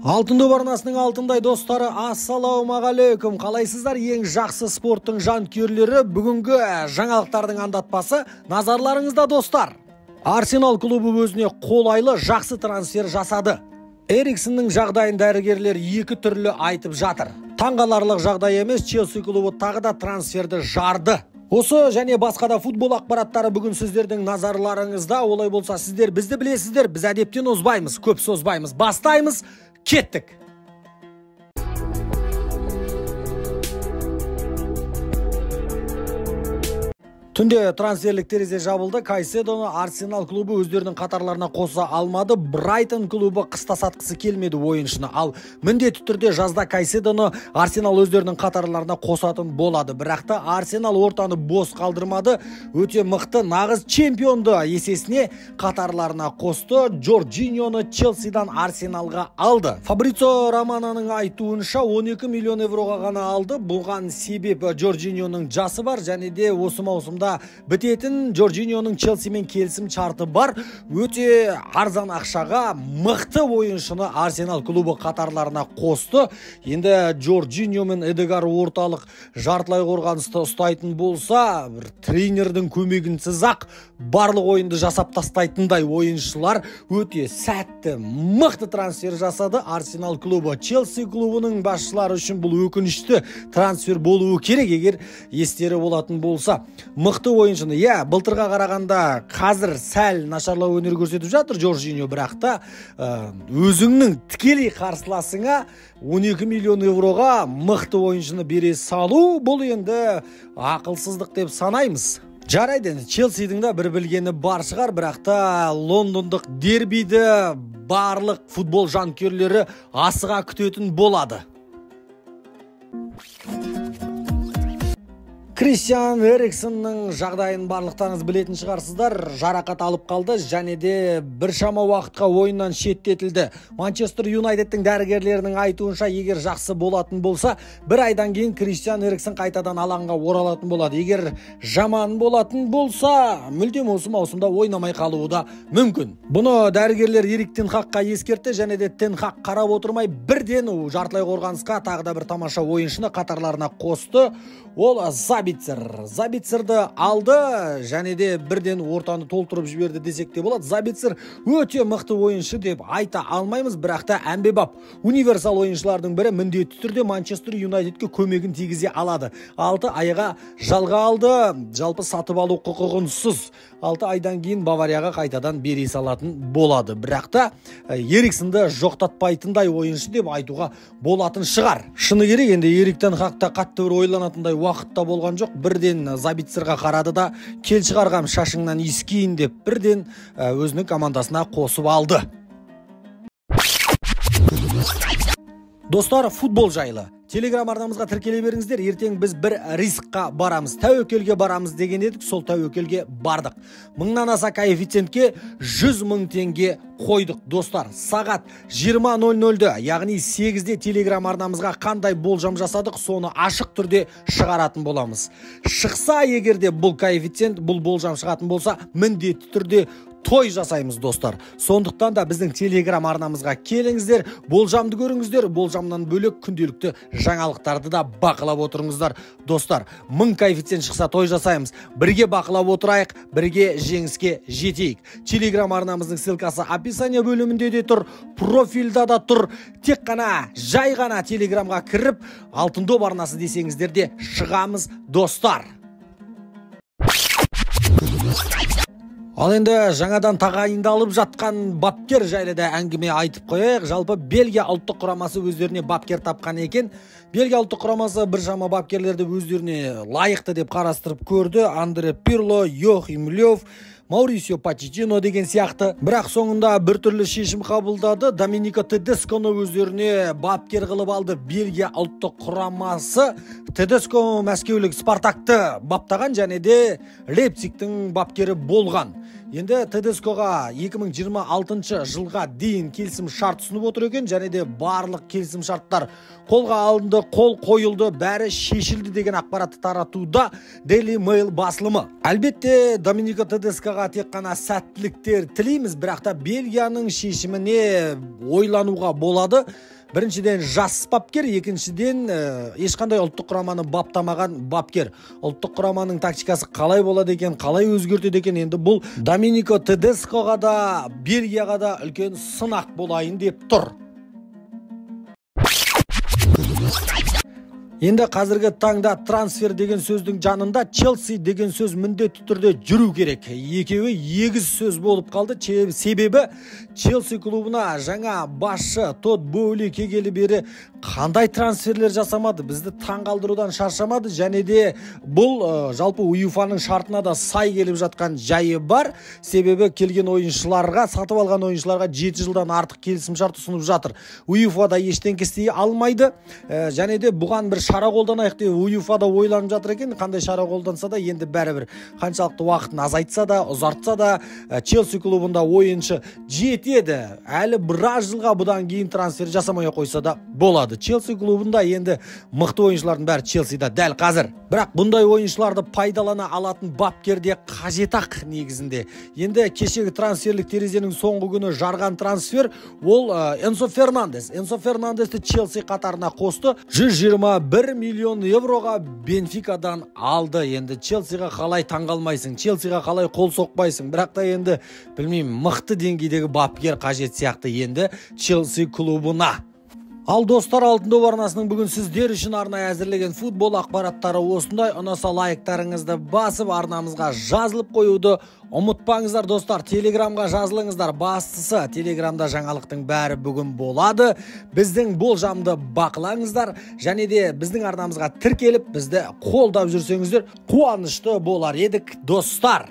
Алтын доп арнасының алтындай достары, ассалаумағалейкум. Қалайсыздар, ең жақсы спорттың жанкүйерлері? Бүгінгі жаңалықтардың андатпасы назарларыңызда, достар. Арсенал клубы өзіне қолайлы жақсы трансфер жасады. Эриксонның жағдайын дәрігерлер екі түрлі айтып жатыр. Таңғаларлық жағдай емес, Челси клубы тағы да трансферді жарды. Осы және басқа да футбол ақпараттары бүгін сіздердің назарларыңызда. Олай болса, сіздер бізді білесіздер, біз әдептен озбаймыз, көп созбаймыз, бастаймыз, кеттік. Түнде трансферлік терезе жабылды. Кайседоны Арсенал клубы өздерінің қатарларына қоса алмады. Брайтон клубы қыста сатқысы келмеді ойыншыны. Ал міндетті түрде жазда Кайседоны Арсенал өздерінің қатарларына қосатын болады. Бірақ та Арсенал ортаны бос қалдырмады. Өте мықты нағыз чемпионды есесіне қатарларына қосты. Джорджиньоны Челсидан Арсеналға алды. Фабрицо Романоның айтуынша 12 миллион евроға ғана алды. Бұған себеп Джорджиньоның жасы бар және де осы маусымда бітетін Джорджиньоның Челсимен келісім шарты бар. Өте арзан ақшаға мықты ойыншыны Арсенал клубы қатарларына қосты. Енді Джорджиньо мен Эдегар орталық жартылай қорғанысты ұстайтын болса, тренердің көмегінсіз ақ барлық ойынды жасап тастайтындай ойыншылар өте сәтті, мықты трансфер жасады Арсенал клубы. Челси клубының басшылары үшін бұл өкінішті трансфер болуы керек, егер естері болатын болса. Мықты ойыншыны, былтырға қарағанда қазір сәл нашарлау өнер көрсетіп жатыр Джорджиньо, бірақ та өзіңнің тікелей қарсыласыңа 12 миллион евроға мықты ойыншыны бере салу, бұл енді ақылсыздық деп санаймыз. Жарайды, Челсидің да бір білгені бар шығар, бірақ та лондондық дербиді барлық футбол жанкүйерлері асыға күтетін болады. Кристиан Эриксонның жағдайын барлықтарыңыз білетін шығарсыздар. Жарақат алып қалды және де біршама уақытқа ойыннан шеттетілді. Манчестер Юнайтедтің дәрігерлерінің айтуынша, егер жақсы болатын болса, бір айдан кейін Кристиан Эриксон қайтадан алаңға оралатын болады. Егер жаман болатын болса, мүлдем осы маусымда ойнамай қалуы да мүмкін. Бұны дәрігерлер Эрик Тен Хагқа ескертті және де Тен Хаг қарап отырмай бірден жартылай қорғанысқа тағы да бір тамаша ойыншыны қатарларына қосты. Ол Забицерді алды және де бірден ортаны толтырып жіберді десек те болады. Забицер өте мықты ойыншы деп айта алмаймыз, бірақ та әмбебап универсал ойыншылардың бірі, міндетті түрде Манчестер Юнайтедке көмегін тигізе алады. 6 айға жалға алды, жалпы сатып алу құқығынсыз. 6 айдан кейін Баварияға қайтадан бере салатын болады. Бірақ та Эриксонды жоқтатпайтындай ойыншы деп айтуға болатын шығар. Шыны керек, енді Эрик Тен Хагта қатты бір ойланатындай уақытта болған жоқ. Бірден Забицерға қарады да, кел шығарғам шашыңнан иіскейін деп бірден өзінің командасына қосып алды. Достар, футбол жайлы Телеграм арнамызға тіркеле беріңіздер. Ертең біз бір рискқа барамыз, тәуекелге барамыз деген едік, сол тәуекелге бардық. 1000-нан аса коэффициентке 100 000 теңге қойдық. Достар, сағат 20:00-де, яғни 8-де Телеграм арнамызға қандай болжам жасадық, соны ашық түрде шығаратын боламыз. Шықса егерде бұл коэффициент, бұл болжам шығатын болса, міндетті түрде той жасаймыз, достар. Сондықтан да біздің Телеграм арнамызға келіңіздер, болжамды көріңіздер, болжамнан бөлек күнделікті жаңалықтарды да бақылап отырыңыздар. Достар, 1000 коэффициент шықса той жасаймыз. Бірге бақылап отырайық, бірге жеңіске жетейік. Телеграм арнамыздың ссылкасы описание бөлімінде де тұр, профильда да тұр. Тек қана, жай ғана Телеграмға кіріп, алтын доп арнасы десеңіздер де шығамыз, достар. Ал енді жаңадан тағайындалып жатқан бапкер жайлы да әңгіме айтып қояйық. Жалпы Бельгия ұлттық құрамасы өздеріне бапкер тапқан екен. Бельгия ұлттық құрамасы біршама бапкерлерді өздеріне лайықты деп қарастырып көрді. Андре Пирло, Йохим Лёв, Маурисио Почеттино деген сияқты. Бірақ соңында бір түрлі шешім қабылдады. Доминико Тедесконы өздеріне бапкер қылып алды Бельгия ұлттық құрамасы. Тедеско мәскеулік Спартакты баптаған және де Лейпцигтің бапкері болған. Енді Тедескоға 2026 жылға дейін келісім шарт ұсынып отыр екен, және де барлық келісім шарттар қолға алынды, қол қойылды, бәрі шешілді деген ақпаратты таратуда Daily Mail басылымы. Әлбетте Доминико Тедескоға тек қана сәттіліктер тілейміз, бірақ та Бельгияның шешіміне ойлануға болады. Біріншіден жас бапкер, екіншіден ешқандай ұлттық құраманы баптамаған бапкер. Ұлттық құраманың тактикасы қалай болады екен, қалай өзгертеді екен, енді бұл Доминико Тедескоға да, Бельгияға да үлкен сынақ болайын деп тұр. Енді қазіргі таңда трансфер деген сөздің жанында Челси деген сөз міндетті түрде жүру керек. Екеуі егіз сөз болып қалды. Себебі Челси клубына жаңа басшы Тод Боули келгелі бері қандай трансферлер жасамады, бізді таңғалдырудан шаршамады, және де бұл жалпы УЕФАның шартына да сай келіп жатқан жайы бар. Себебі келген ойыншыларға, сатып алған ойыншыларға 7 жылдан артық келісім шарт ұсынып жатыр. УЕФА да ештеңе істей алмайды, және де бұған бір шара қолданайық деп УЕФА да ойланып жатыр екен. Қандай шара қолданса да, енді бәрібір қаншалықты уақытын азайтса да, ұзартса да, Челси клубында ойыншы жетеді. Әлі біраз жылға бұдан кейін трансфер жасамай қойса да болады. Челси клубында енді мықты ойыншылардың бәрі Челсида дәл қазір. Бірақ бұндай ойыншыларды пайдалана алатын бапкер де қажет-ақ негізінде. Енді кешегі трансферлік терезенің соңғы күні жарған трансфер ол Энсо Фернандес. Энсо Фернандесті Челси қатарына қосты. 121 миллион евроға Бенфикадан алды. Енді Челсиға қалай таңғалмайсың, Челсиға қалай қол соқпайсың. Бірақ та енді білмеймін, мықты деңгейдегі бапкер қажет сияқты енді Челси клубына. Ал достар, Алтын доп арнасының бүгін сіздер үшін арнайы әзірлеген футбол ақпараттары осындай. Ұнаса лайктарыңызды басып, арнамызға жазылып қоюды ұмытпаңыздар достар. Телеграмға жазылыңыздар. Бастысы, Телеграмда жаңалықтың бәрі бүгін болады. Біздің болжамды бақылаңыздар, және де біздің арнамызға тіркеліп, бізді қолдап жүрсеңіздер қуанышты болар едік достар.